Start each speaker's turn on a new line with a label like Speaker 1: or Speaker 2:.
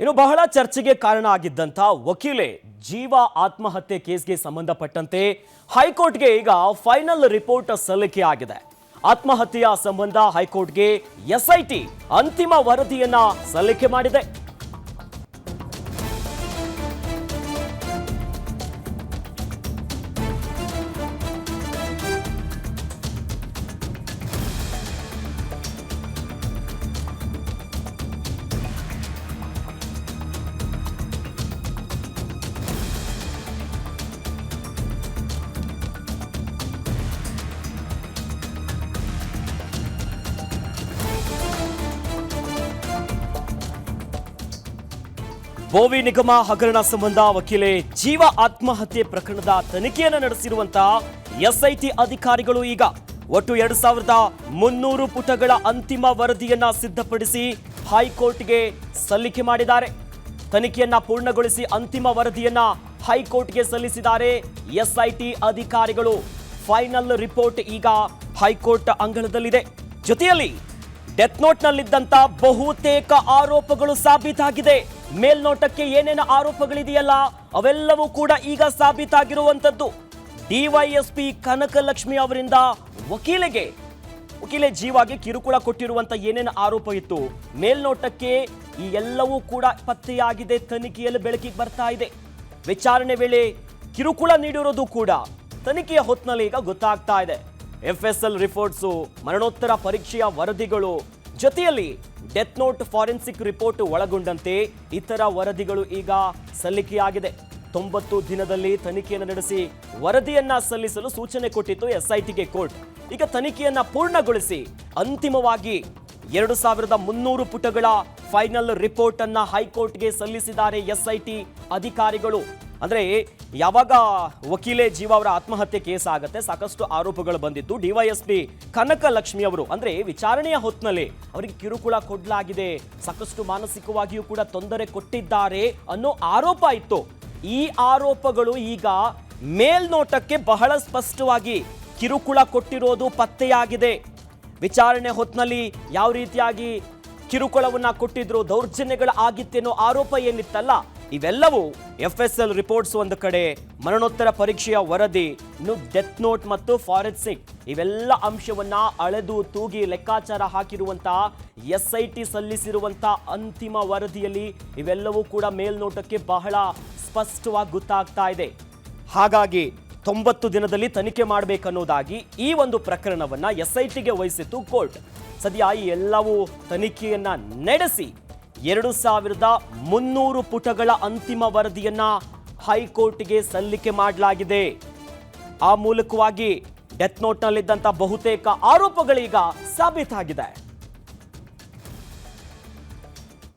Speaker 1: ಇನ್ನು ಬಹಳ ಚರ್ಚೆಗೆ ಕಾರಣ ಆಗಿದ್ದಂತ ವಕೀಲೆ ಜೀವ ಆತ್ಮಹತ್ಯೆ ಕೇಸ್ಗೆ ಸಂಬಂಧಪಟ್ಟಂತೆ ಹೈಕೋರ್ಟ್ಗೆ ಈಗ ಫೈನಲ್ ರಿಪೋರ್ಟ್ ಸಲ್ಲಿಕೆ ಆಗಿದೆ. ಆತ್ಮಹತ್ಯೆಯ ಸಂಬಂಧ ಹೈಕೋರ್ಟ್ಗೆ ಎಸ್ಐಟಿ ಅಂತಿಮ ವರದಿಯನ್ನ ಸಲ್ಲಿಕೆ ಮಾಡಿದೆ. ಬೋವಿ ನಿಗಮ ಹಗರಣ ಸಂಬಂಧ ವಕೀಲೆ ಜೀವ ಆತ್ಮಹತ್ಯೆ ಪ್ರಕರಣದ ತನಿಖೆಯನ್ನು ನಡೆಸಿರುವಂತಹ ಎಸ್ಐಟಿ ಅಧಿಕಾರಿಗಳು ಈಗ ಒಟ್ಟು 2300 ಪುಟಗಳ ಅಂತಿಮ ವರದಿಯನ್ನ ಸಿದ್ಧಪಡಿಸಿ ಹೈಕೋರ್ಟ್ಗೆ ಸಲ್ಲಿಕೆ ಮಾಡಿದ್ದಾರೆ. ತನಿಖೆಯನ್ನ ಪೂರ್ಣಗೊಳಿಸಿ ಅಂತಿಮ ವರದಿಯನ್ನ ಹೈಕೋರ್ಟ್ಗೆ ಸಲ್ಲಿಸಿದ್ದಾರೆ ಎಸ್ಐಟಿ ಅಧಿಕಾರಿಗಳು. ಫೈನಲ್ ರಿಪೋರ್ಟ್ ಈಗ ಹೈಕೋರ್ಟ್ ಅಂಗಳದಲ್ಲಿದೆ. ಜೊತೆಯಲ್ಲಿ ಡೆತ್ ನೋಟ್ನಲ್ಲಿದ್ದಂತ ಬಹುತೇಕ ಆರೋಪಗಳು ಸಾಬೀತಾಗಿದೆ. ಮೇಲ್ನೋಟಕ್ಕೆ ಏನೇನು ಆರೋಪಗಳಿದೆಯಲ್ಲ ಅವೆಲ್ಲವೂ ಕೂಡ ಈಗ ಸಾಬೀತಾಗಿರುವಂತದ್ದು. ಡಿವೈಎಸ್ಪಿ ಕನಕಲಕ್ಷ್ಮಿ ಅವರಿಂದ ವಕೀಲೆ ಜೀವಾಗೆ ಕಿರುಕುಳ ಕೊಟ್ಟಿರುವಂತ ಏನೇನು ಆರೋಪ ಇತ್ತು, ಮೇಲ್ನೋಟಕ್ಕೆ ಈ ಎಲ್ಲವೂ ಕೂಡ ಪತ್ತೆಯಾಗಿದೆ, ತನಿಖೆಯಲ್ಲಿ ಬೆಳಕಿಗೆ ಬರ್ತಾ ಇದೆ. ವಿಚಾರಣೆ ವೇಳೆ ಕಿರುಕುಳ ನೀಡಿರೋದು ಕೂಡ ತನಿಖೆಯ ಹೊತ್ತಿನಲ್ಲಿ ಈಗ ಗೊತ್ತಾಗ್ತಾ ಇದೆ. FSL ರಿಪೋರ್ಟ್ಸು, ಮರಣೋತ್ತರ ಪರೀಕ್ಷೆಯ ವರದಿಗಳು, ಜೊತೆಯಲ್ಲಿ ಡೆತ್ ನೋಟ್ ಫಾರೆನ್ಸಿಕ್ ರಿಪೋರ್ಟ್ ಒಳಗೊಂಡಂತೆ ಇತರ ವರದಿಗಳು ಈಗ ಸಲ್ಲಿಕೆಯಾಗಿದೆ. 90 ದಿನದಲ್ಲಿ ತನಿಖೆಯನ್ನು ನಡೆಸಿ ವರದಿಯನ್ನ ಸಲ್ಲಿಸಲು ಸೂಚನೆ ಕೊಟ್ಟಿತ್ತು ಎಸ್ಐಟಿಗೆ ಕೋರ್ಟ್. ಈಗ ತನಿಖೆಯನ್ನ ಪೂರ್ಣಗೊಳಿಸಿ ಅಂತಿಮವಾಗಿ 2300 ಪುಟಗಳ ಫೈನಲ್ ರಿಪೋರ್ಟ್ ಅನ್ನ ಹೈಕೋರ್ಟ್ಗೆ ಸಲ್ಲಿಸಿದ್ದಾರೆ ಎಸ್ಐಟಿ ಅಧಿಕಾರಿಗಳು. ಅಂದ್ರೆ ಯಾವಾಗ ವಕೀಲೆ ಜೀವ ಅವರ ಆತ್ಮಹತ್ಯೆ ಕೇಸ್ ಆಗತ್ತೆ, ಸಾಕಷ್ಟು ಆರೋಪಗಳು ಬಂದಿತ್ತು. ಡಿವೈಎಸ್ಪಿ ಕನಕಲಕ್ಷ್ಮಿ ಅವರು ಅಂದ್ರೆ ವಿಚಾರಣೆಯ ಹೊತ್ತಿನಲ್ಲಿ ಅವರಿಗೆ ಕಿರುಕುಳ ಕೊಡಲಾಗಿದೆ, ಸಾಕಷ್ಟು ಮಾನಸಿಕವಾಗಿಯೂ ಕೂಡ ತೊಂದರೆ ಕೊಟ್ಟಿದ್ದಾರೆ ಅನ್ನೋ ಆರೋಪ ಇತ್ತು. ಈ ಆರೋಪಗಳು ಈಗ ಮೇಲ್ನೋಟಕ್ಕೆ ಬಹಳ ಸ್ಪಷ್ಟವಾಗಿ ಕಿರುಕುಳ ಕೊಟ್ಟಿರೋದು ಪತ್ತೆಯಾಗಿದೆ. ವಿಚಾರಣೆ ಹೊತ್ತಿನಲ್ಲಿ ಯಾವ ರೀತಿಯಾಗಿ ಕಿರುಕುಳವನ್ನ ಕೊಟ್ಟಿದ್ರು, ದೌರ್ಜನ್ಯಗಳ ಆಗಿತ್ತೇನೋ ಆರೋಪ ಏನಿತ್ತಲ್ಲ, ಇವೆಲ್ಲವೂ FSL ರಿಪೋರ್ಟ್ಸ್ ಒಂದು ಕಡೆ, ಮರಣೋತ್ತರ ಪರೀಕ್ಷೆಯ ವರದಿ, ಇನ್ನು ಡೆತ್ ನೋಟ್ ಮತ್ತು ಫಾರೆನ್ಸಿಕ್ ಇವೆಲ್ಲ ಅಂಶವನ್ನ ಅಳೆದು ತೂಗಿ ಲೆಕ್ಕಾಚಾರ ಹಾಕಿರುವಂತಹ ಎಸ್ಐಟಿ ಸಲ್ಲಿಸಿರುವಂತಹ ಅಂತಿಮ ವರದಿಯಲ್ಲಿ ಇವೆಲ್ಲವೂ ಕೂಡ ಮೇಲ್ನೋಟಕ್ಕೆ ಬಹಳ ಸ್ಪಷ್ಟವಾಗಿ ಗೊತ್ತಾಗ್ತಾ ಇದೆ. ಹಾಗಾಗಿ 90 ದಿನದಲ್ಲಿ ತನಿಖೆ ಮಾಡಬೇಕನ್ನೋದಾಗಿ ಈ ಒಂದು ಪ್ರಕರಣವನ್ನ ಎಸ್ಐಟಿಗೆ ವಹಿಸಿತ್ತು ಕೋರ್ಟ್. ಸದ್ಯ ಈ ಎಲ್ಲವೂ ತನಿಖೆಯನ್ನ ನಡೆಸಿ 2300 ಪುಟಗಳ ಅಂತಿಮ ವರದಿಯನ್ನ ಹೈಕೋರ್ಟ್ಗೆ ಸಲ್ಲಿಕೆ ಮಾಡಲಾಗಿದೆ. ಆ ಮೂಲಕವಾಗಿ ಡೆತ್ ನೋಟ್ನಲ್ಲಿದ್ದಂಥ ಬಹುತೇಕ ಆರೋಪಗಳೀಗ ಸಾಬೀತಾಗಿದೆ.